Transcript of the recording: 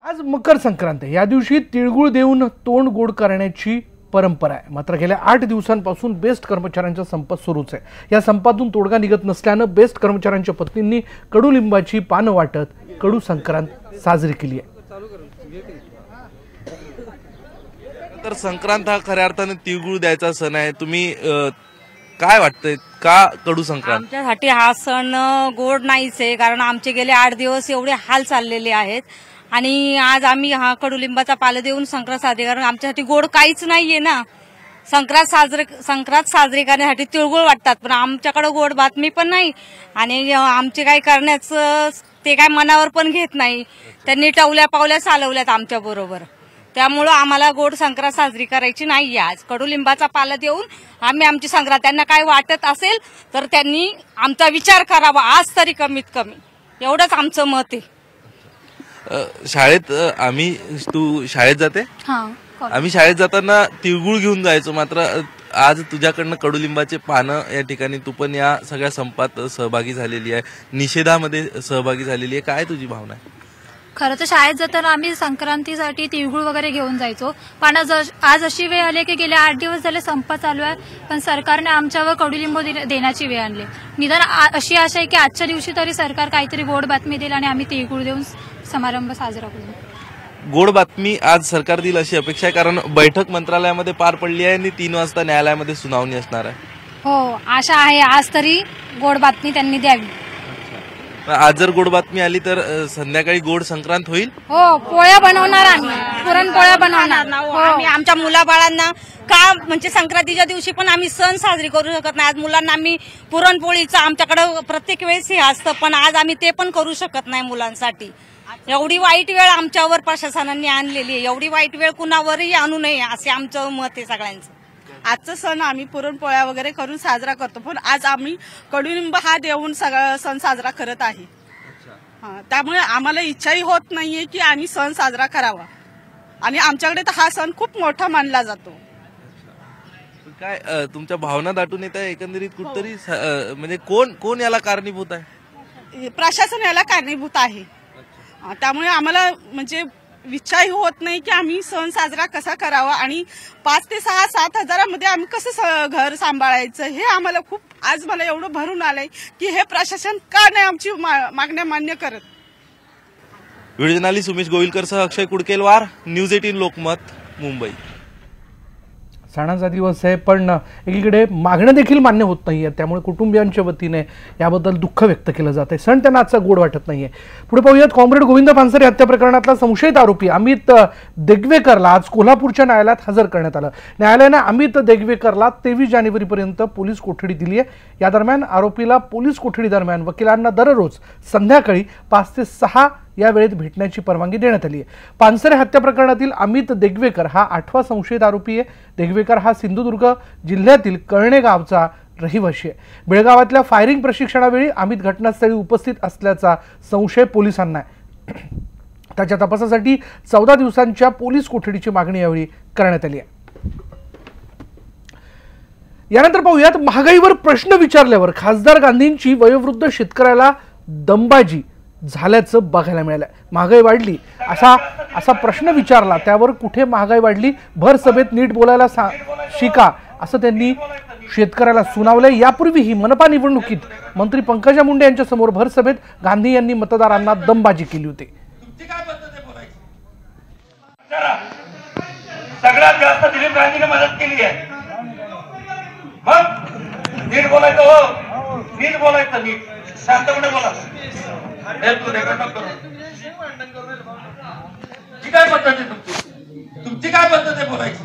आज मकर संक्रांत आहे। या दिवशी तिळगुळ देऊन तोंड गोड करण्याची परंपरा आहे। मात्र गेल्या 8 दिवसांपासून बेस्ट कर्मचाऱ्यांचा संप सुरूच आहे। या संपातून तोडगा निघत नसल्याने बेस्ट कर्मचाऱ्यांच्या पत्नींनी कडुलिंबाची पानं वाटत कडू संक्रांत साजरी केली आहे। तर संक्रांत हा खऱ्या अर्थाने तिळगुळ द्यायचा सण आहे। तुम्ही काय वाटतंय का कडू संक्रांत? आमच्यासाठी हा सण गोड नाहीच आहे, कारण आमचे गेले 8 दिवस एवढे हाल चाललेले आहेत आणि आज आम्ही हा कडुलिंबाचा पाला देऊन संक्रांत साजरी, कारण आमच्यासाठी गोड काहीच नाहीये ना। संक्रांत साजरी करण्यासाठी तिळगुळ वाटतात, पण आमच्याकडे गोड बातमी पण नाही आणि आमचे काय करण्याचं ते काय मनावर पण घेत नाही। त्यांनी टवल्या पावल्या चालवल्यात आमच्या बरोबर, त्यामुळे आम्हाला गोड संक्रांत साजरी करायची नाहीये। आज कडुलिंबाचा पाला देऊन आम्ही आमची संक्रांत, त्यांना काय वाटत असेल तर त्यांनी आमचा विचार करावा आज तरी, कमीत कमी एवढंच आमचं मत आहे। शाळेत तू शाळेत जाते? आम्ही शाळेत जाताना तिळगुळ घेऊन जायचो, मात्र आज तुझ्याकडनं कडुलिंबाचे पानं या ठिकाणी तू पण या सगळ्या संपात सहभागी झालेली आहे, निषेधामध्ये सहभागी झालेली आहे। काय तुझी भावना आहे? खरं तर शाळेत जाताना आम्ही संक्रांतीसाठी तिळगुळ वगैरे घेऊन जायचो, पण आज अशी वेळ आली की गेले 8 दिवस झाले संप चालू आहे, पण सरकारने आमच्यावर कडुलिंबू देण्याची वेळ आणली। निदान अशी आशा आहे की आजच्या दिवशी तरी सरकार काहीतरी गोड बातमी देईल आणि आम्ही तिळगुळ देऊन समारंभ साजरा करू। गोड बातमी आज सरकार देईल अशी अपेक्षा आहे, कारण बैठक मंत्रालयामध्ये पार पडली आहे आणि 3 वाजता न्यायालयामध्ये सुनावणी असणार आहे। हो, आशा आहे आज तरी गोड बातमी त्यांनी द्यावी। आज जर गोड बातमी आली तर संध्याकाळी गोड संक्रांत होईल? हो, पोळ्या बनवणार, आम्ही पुरणपोळ्या बनवणार। आम्ही आमच्या मुलाबाळांना का म्हणजे संक्रांतीच्या दिवशी पण आम्ही सण साजरी करू शकत नाही। आज मुलांना आम्ही पुरणपोळीचं आमच्याकडे प्रत्येक वेळेस हे असतं, पण आज आम्ही ते पण करू शकत नाही मुलांसाठी। एवढी वाईट वेळ आमच्यावर प्रशासनाने आणलेली आहे, एवढी वाईट वेळ कुणावरही आणू नये असे आमचं मत आहे सगळ्यांचं। आजचा सण आम्ही पुरणपोळ्या वगैरे करून साजरा करतो, पण आज आम्ही कडुलिंब हा देऊन सगळा सण साजरा करत आहे। त्यामुळे आम्हाला इच्छाही होत नाहीये की आम्ही सण साजरा करावा आणि आमच्याकडे तर हा सण खूप मोठा मानला जातो। काय तुमच्या भावना दाटून येत आहे एकंदरीत कुठतरी, म्हणजे कोण याला कारणीभूत आहे? प्रशासन याला कारणीभूत आहे। त्यामुळे आम्हाला म्हणजे इच्छाही होत नाही की आम्ही सण साजरा कसा करावा आणि 5 ते 6-7 हजारामध्ये आम्ही कसं घर सांभाळायचं, हे आम्हाला खूप आज मला एवढं भरून आलंय की हे प्रशासन का नाही आमची मागण्या मान्य करत। व्हिडिओ जर्नलिस्ट उमेश गोविलकरसह अक्षय कुडकेलवार, न्यूज 18 लोकमत, मुंबई। सणाचा दिवस आहे, पण एकीकडे मागणं देखील मान्य होत नाहीये, त्यामुळे कुटुंबियांच्या वतीने याबद्दल दुःख व्यक्त केलं जात आहे। सण त्यांना आजचा गोड वाटत नाहीये। पुढे पाहूयात, कॉम्रेड गोविंद पानसरे हत्या प्रकरणातला संशयित आरोपी अमित देगवेकरला आज कोल्हापूरच्या न्यायालयात हजर करण्यात आलं। न्यायालयाने अमित देगवेकरला 23 जानेवारीपर्यंत पोलीस कोठडी दिली आहे। या दरम्यान आरोपीला पोलीस कोठडी दरम्यान वकिलांना दररोज संध्याकाळी 5 ते 6 या वेळेत भेटण्याची परवानगी देण्यात आली आहे। पानसरे हत्या प्रकरणातील अमित देगवेकर हा 8वा संशयित आरोपी आहे। देगवेकर हा सिंधुदुर्ग जिल्ह्यातील कळणे गावचा रहिवासी आहे। बेळगावातल्या फायरिंग प्रशिक्षणावेळी अमित घटनास्थळी उपस्थित असल्याचा संशय पोलिसांना आहे। त्याच्या तपासासाठी 14 दिवसांच्या पोलीस कोठडीची मागणी यावेळी करण्यात आली आहे। यानंतर पाहूयात, महागाईवर प्रश्न विचारल्यावर खासदार गांधींची वयोवृद्ध शेतकऱ्याला दमबाजी झाल्याचं बघायला मिळालं। महागाई वाढली असा प्रश्न विचारला, त्यावर कुठे महागाई वाढली, भर सभेत नीट बोलायला शिका असं त्यांनी शेतकऱ्याला सुनावलंय। यापूर्वीही मनपा निवडणुकीत मंत्री पंकजा मुंडे यांच्या समोर भर सभेत गांधी यांनी मतदारांना दमबाजी केली होती। सगळ्यात जास्त दिलीप गांधीने मदत केली आहे, मग नीट बोलायचं, हो नीट बोलायचं, नीट शांतपणे बोला। तुमची काय पद्धत आहे बोलायची?